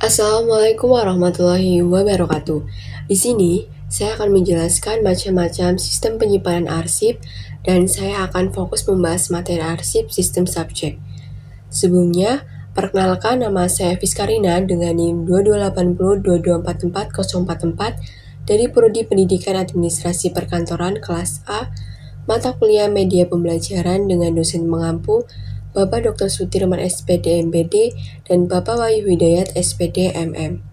Assalamualaikum warahmatullahi wabarakatuh. Di sini, saya akan menjelaskan macam-macam sistem penyimpanan arsip dan saya akan fokus membahas materi arsip sistem subjek. Sebelumnya, perkenalkan nama saya Fiskarina dengan NIM 22802244044 dari Prodi Pendidikan Administrasi Perkantoran kelas A, mata kuliah media pembelajaran dengan dosen mengampu Bapak Dr. Sutirman SPD MPD dan Bapak Wahyu Hidayat SPD MM.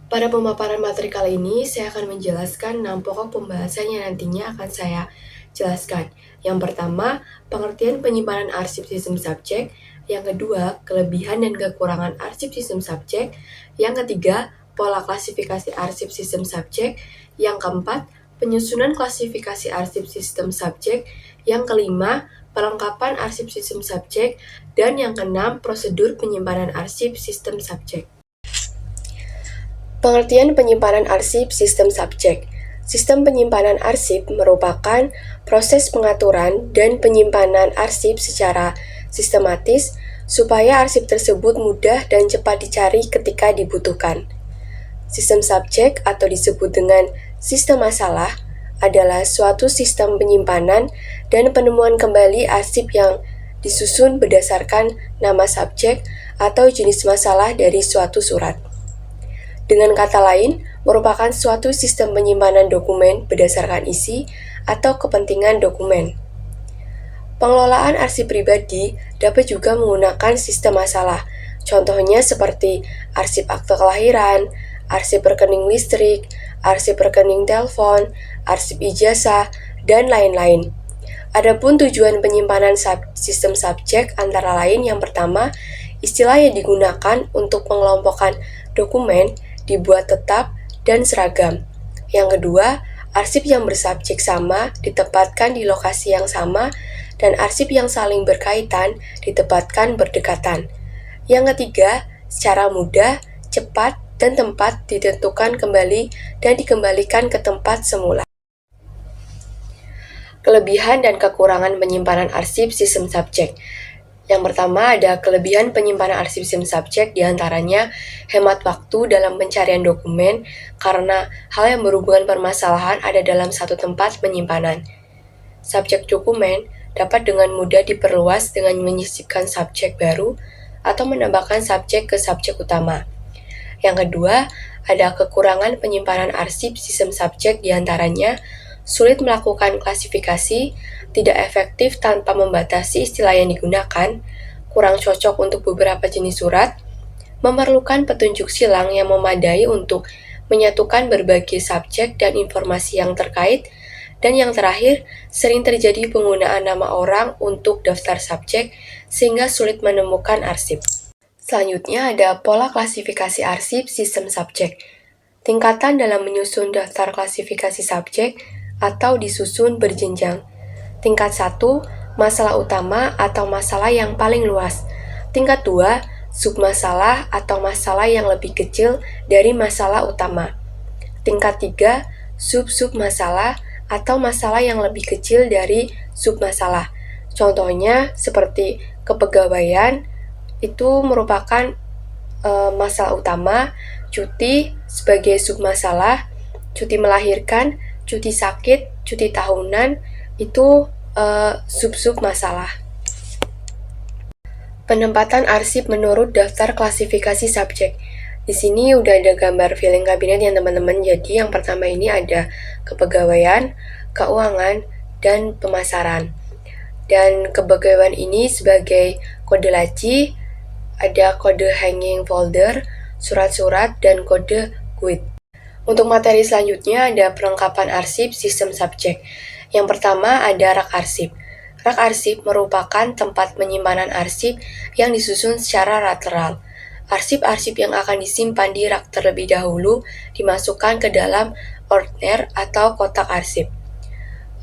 Pada pemaparan materi kali ini, saya akan menjelaskan 6 pokok pembahasan yang nantinya akan saya jelaskan. Yang pertama, pengertian penyimpanan arsip sistem subjek. Yang kedua, kelebihan dan kekurangan arsip sistem subjek. Yang ketiga, pola klasifikasi arsip sistem subjek. Yang keempat, penyusunan klasifikasi arsip sistem subjek. Yang kelima, pelengkapan arsip sistem subjek. Dan yang keenam, prosedur penyimpanan arsip sistem subjek. Pengertian penyimpanan arsip sistem subjek. Sistem penyimpanan arsip merupakan proses pengaturan dan penyimpanan arsip secara sistematis supaya arsip tersebut mudah dan cepat dicari ketika dibutuhkan. Sistem subjek atau disebut dengan sistem masalah adalah suatu sistem penyimpanan dan penemuan kembali arsip yang disusun berdasarkan nama subjek atau jenis masalah dari suatu surat. Dengan kata lain, merupakan suatu sistem penyimpanan dokumen berdasarkan isi atau kepentingan dokumen. Pengelolaan arsip pribadi dapat juga menggunakan sistem masalah, contohnya seperti arsip akte kelahiran, arsip rekening listrik, arsip rekening telepon, arsip ijazah, dan lain-lain. Adapun tujuan penyimpanan sistem subjek antara lain yang pertama, istilah yang digunakan untuk pengelompokan dokumen dibuat tetap dan seragam. Yang kedua, arsip yang bersubjek sama ditempatkan di lokasi yang sama dan arsip yang saling berkaitan ditempatkan berdekatan. Yang ketiga, secara mudah, cepat, dan tempat ditentukan kembali dan dikembalikan ke tempat semula. Kelebihan dan kekurangan penyimpanan arsip sistem subjek. Yang pertama ada kelebihan penyimpanan arsip sistem subjek, diantaranya hemat waktu dalam pencarian dokumen karena hal yang berhubungan permasalahan ada dalam satu tempat penyimpanan. Subjek dokumen dapat dengan mudah diperluas dengan menyisipkan subjek baru atau menambahkan subjek ke subjek utama. Yang kedua, ada kekurangan penyimpanan arsip sistem subjek, diantaranya sulit melakukan klasifikasi, tidak efektif tanpa membatasi istilah yang digunakan, kurang cocok untuk beberapa jenis surat, memerlukan petunjuk silang yang memadai untuk menyatukan berbagai subjek dan informasi yang terkait, dan yang terakhir, sering terjadi penggunaan nama orang untuk daftar subjek sehingga sulit menemukan arsip. Selanjutnya ada pola klasifikasi arsip sistem subjek. Tingkatan dalam menyusun daftar klasifikasi subjek atau disusun berjenjang. Tingkat 1, masalah utama atau masalah yang paling luas. Tingkat 2, submasalah atau masalah yang lebih kecil dari masalah utama. Tingkat 3, sub-submasalah atau masalah yang lebih kecil dari submasalah. Contohnya seperti kepegawaian, itu merupakan masalah utama, cuti sebagai submasalah, cuti melahirkan, cuti sakit, cuti tahunan, itu sub-sub masalah. Penempatan arsip menurut daftar klasifikasi subjek. Di sini udah ada gambar filing kabinet yang teman-teman. Jadi yang pertama ini ada kepegawaian, keuangan, dan pemasaran. Dan kepegawaian ini sebagai kode laci, ada kode hanging folder, surat-surat, dan kode quit. Untuk materi selanjutnya ada perlengkapan arsip sistem subjek. Yang pertama ada rak arsip. Rak arsip merupakan tempat penyimpanan arsip yang disusun secara lateral. Arsip-arsip yang akan disimpan di rak terlebih dahulu dimasukkan ke dalam ordner atau kotak arsip.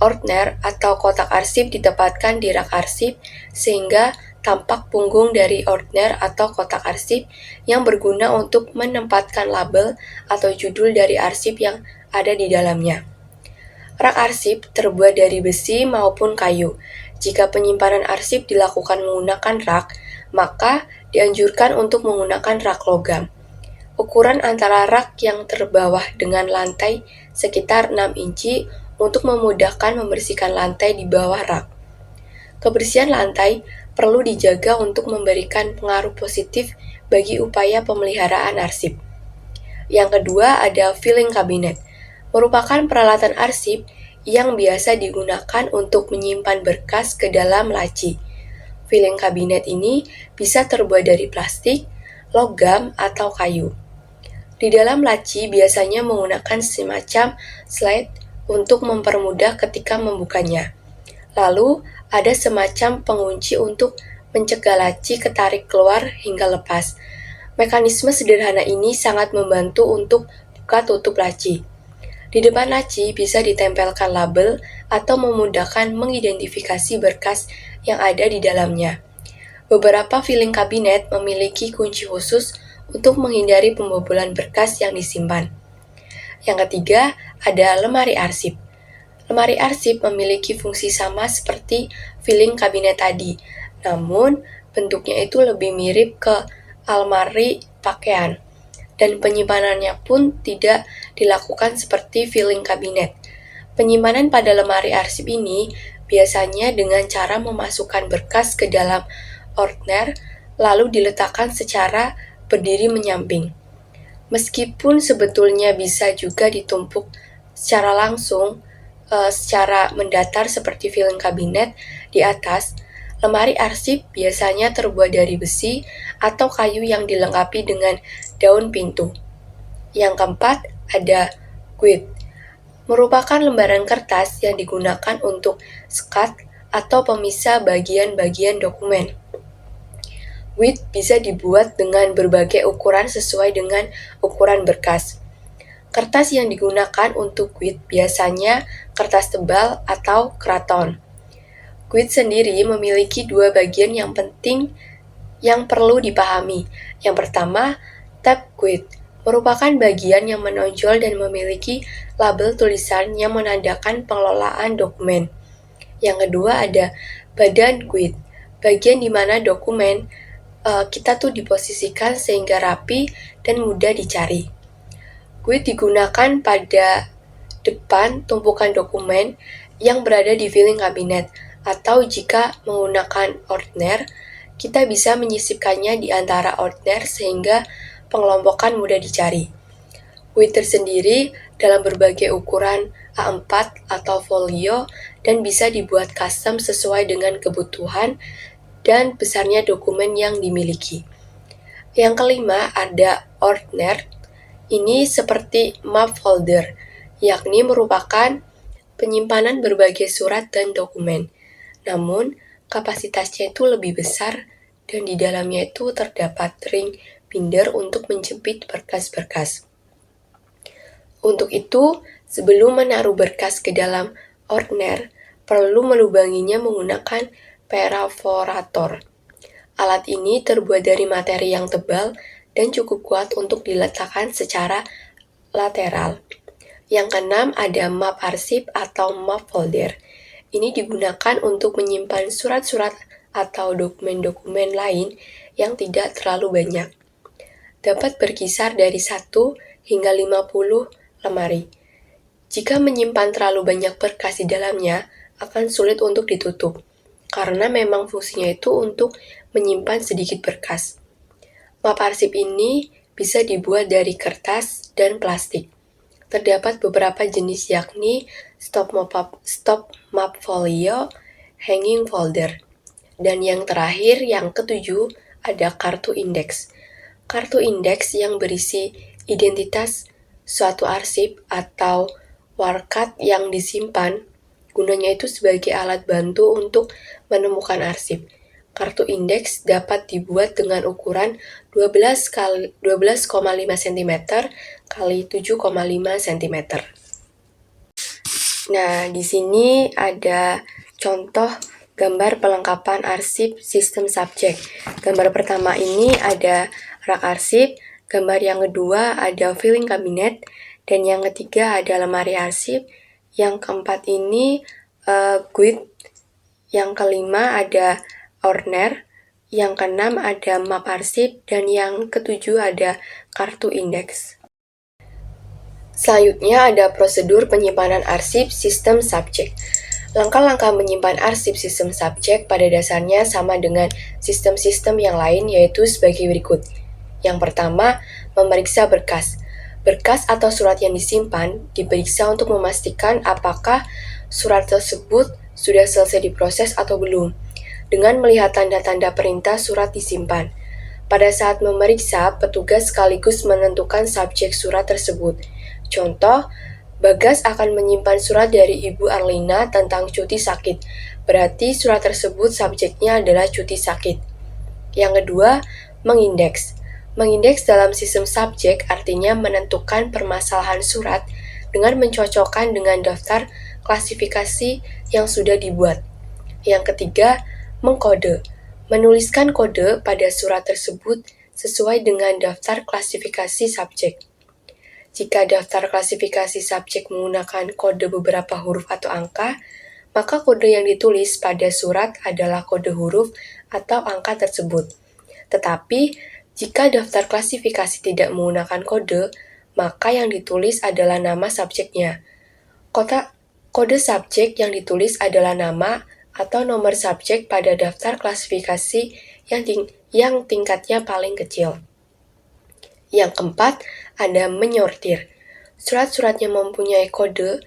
Ordner atau kotak arsip ditempatkan di rak arsip sehingga tampak punggung dari ordner atau kotak arsip yang berguna untuk menempatkan label atau judul dari arsip yang ada di dalamnya. Rak arsip terbuat dari besi maupun kayu. Jika penyimpanan arsip dilakukan menggunakan rak, maka dianjurkan untuk menggunakan rak logam. ukuran antara rak yang terbawah dengan lantai sekitar 6 inci untuk memudahkan membersihkan lantai di bawah rak. Kebersihan lantai perlu dijaga untuk memberikan pengaruh positif bagi upaya pemeliharaan arsip. Yang kedua ada filing cabinet, merupakan peralatan arsip yang biasa digunakan untuk menyimpan berkas ke dalam laci. Filing cabinet ini bisa terbuat dari plastik, logam, atau kayu. Di dalam laci biasanya menggunakan semacam slide untuk mempermudah ketika membukanya. Lalu, ada semacam pengunci untuk mencegah laci ketarik keluar hingga lepas. Mekanisme sederhana ini sangat membantu untuk buka tutup laci. Di depan laci bisa ditempelkan label atau memudahkan mengidentifikasi berkas yang ada di dalamnya. Beberapa filing kabinet memiliki kunci khusus untuk menghindari pembobolan berkas yang disimpan. Yang ketiga, ada lemari arsip. Lemari arsip memiliki fungsi sama seperti filing kabinet tadi, namun bentuknya itu lebih mirip ke almari pakaian, dan penyimpanannya pun tidak dilakukan seperti filing kabinet. Penyimpanan pada lemari arsip ini biasanya dengan cara memasukkan berkas ke dalam ordner, lalu diletakkan secara berdiri menyamping. Meskipun sebetulnya bisa juga ditumpuk secara langsung, secara mendatar seperti filing kabinet di atas, lemari arsip biasanya terbuat dari besi atau kayu yang dilengkapi dengan daun pintu. Yang keempat, ada guide, merupakan lembaran kertas yang digunakan untuk sekat atau pemisah bagian-bagian dokumen. Guide bisa dibuat dengan berbagai ukuran sesuai dengan ukuran berkas. Kertas yang digunakan untuk guide biasanya kertas tebal atau kraton. Guide sendiri memiliki dua bagian yang penting yang perlu dipahami. Yang pertama, tab guide merupakan bagian yang menonjol dan memiliki label tulisan yang menandakan pengelolaan dokumen. Yang kedua ada badan guide, bagian di mana dokumen kita tuh diposisikan sehingga rapi dan mudah dicari. Guide digunakan pada depan tumpukan dokumen yang berada di filing kabinet, atau jika menggunakan ordner, kita bisa menyisipkannya di antara ordner sehingga pengelompokan mudah dicari. Guide tersendiri dalam berbagai ukuran A4 atau folio dan bisa dibuat custom sesuai dengan kebutuhan dan besarnya dokumen yang dimiliki. Yang kelima ada ordner. Ini seperti map folder, yakni merupakan penyimpanan berbagai surat dan dokumen. Namun, kapasitasnya itu lebih besar dan di dalamnya itu terdapat ring binder untuk menjepit berkas-berkas. Untuk itu, sebelum menaruh berkas ke dalam ordner, perlu melubanginya menggunakan perforator. Alat ini terbuat dari materi yang tebal dan cukup kuat untuk diletakkan secara lateral. Yang keenam ada map arsip atau map folder. Ini digunakan untuk menyimpan surat-surat atau dokumen-dokumen lain yang tidak terlalu banyak. Dapat berkisar dari 1 hingga 50 lemari. Jika menyimpan terlalu banyak berkas di dalamnya, akan sulit untuk ditutup, karena memang fungsinya itu untuk menyimpan sedikit berkas. Map arsip ini bisa dibuat dari kertas dan plastik. Terdapat beberapa jenis yakni stop map folio, hanging folder. Dan yang terakhir, yang ketujuh, ada kartu indeks. Kartu indeks yang berisi identitas suatu arsip atau warkat yang disimpan, gunanya itu sebagai alat bantu untuk menemukan arsip. Kartu indeks dapat dibuat dengan ukuran 12,5 cm kali 7,5 cm. Nah, di sini ada contoh gambar pelengkapan arsip sistem subjek. Gambar pertama ini ada rak arsip, gambar yang kedua ada filing cabinet, dan yang ketiga ada lemari arsip, yang keempat ini guide, yang kelima ada ordner, Yang keenam ada map arsip, dan yang ketujuh ada kartu indeks. Selanjutnya ada prosedur penyimpanan arsip sistem subjek. Langkah-langkah menyimpan arsip sistem subjek pada dasarnya sama dengan sistem-sistem yang lain, yaitu sebagai berikut. Yang pertama, memeriksa berkas. Berkas atau surat yang disimpan diperiksa untuk memastikan apakah surat tersebut sudah selesai diproses atau belum, dengan melihat tanda-tanda perintah surat disimpan. Pada saat memeriksa, petugas sekaligus menentukan subjek surat tersebut. Contoh, Bagas akan menyimpan surat dari Ibu Arlina tentang cuti sakit. Berarti surat tersebut subjeknya adalah cuti sakit. Yang kedua, mengindeks. Mengindeks dalam sistem subjek artinya menentukan permasalahan surat dengan mencocokkan dengan daftar klasifikasi yang sudah dibuat. Yang ketiga, mengkode. Menuliskan kode pada surat tersebut sesuai dengan daftar klasifikasi subjek. Jika daftar klasifikasi subjek menggunakan kode beberapa huruf atau angka, maka kode yang ditulis pada surat adalah kode huruf atau angka tersebut. Tetapi, jika daftar klasifikasi tidak menggunakan kode, maka yang ditulis adalah nama subjeknya. Kode subjek yang ditulis adalah nama atau nomor subjek pada daftar klasifikasi yang tingkatnya paling kecil. Yang keempat, ada menyortir. Surat-surat yang mempunyai kode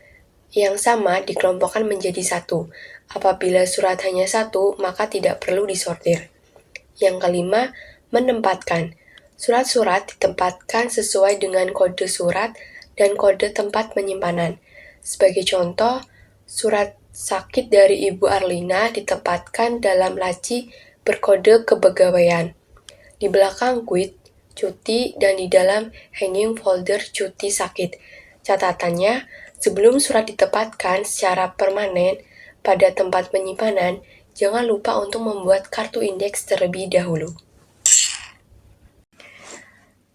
yang sama dikelompokkan menjadi satu. Apabila surat hanya satu, maka tidak perlu disortir. Yang kelima, menempatkan. Surat-surat ditempatkan sesuai dengan kode surat dan kode tempat penyimpanan. Sebagai contoh, surat sakit dari Ibu Arlina ditempatkan dalam laci berkode kepegawaian. Di belakang quit, cuti, dan di dalam hanging folder cuti sakit. Catatannya, sebelum surat ditempatkan secara permanen pada tempat penyimpanan, jangan lupa untuk membuat kartu indeks terlebih dahulu.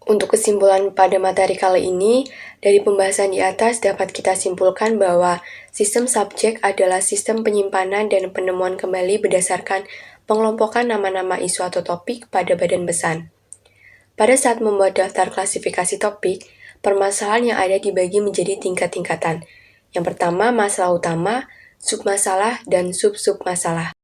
Untuk kesimpulan pada materi kali ini, dari pembahasan di atas dapat kita simpulkan bahwa sistem subjek adalah sistem penyimpanan dan penemuan kembali berdasarkan pengelompokan nama-nama isu atau topik pada badan pesan. Pada saat membuat daftar klasifikasi topik, permasalahan yang ada dibagi menjadi tingkat-tingkatan. Yang pertama, masalah utama, submasalah, dan sub-submasalah.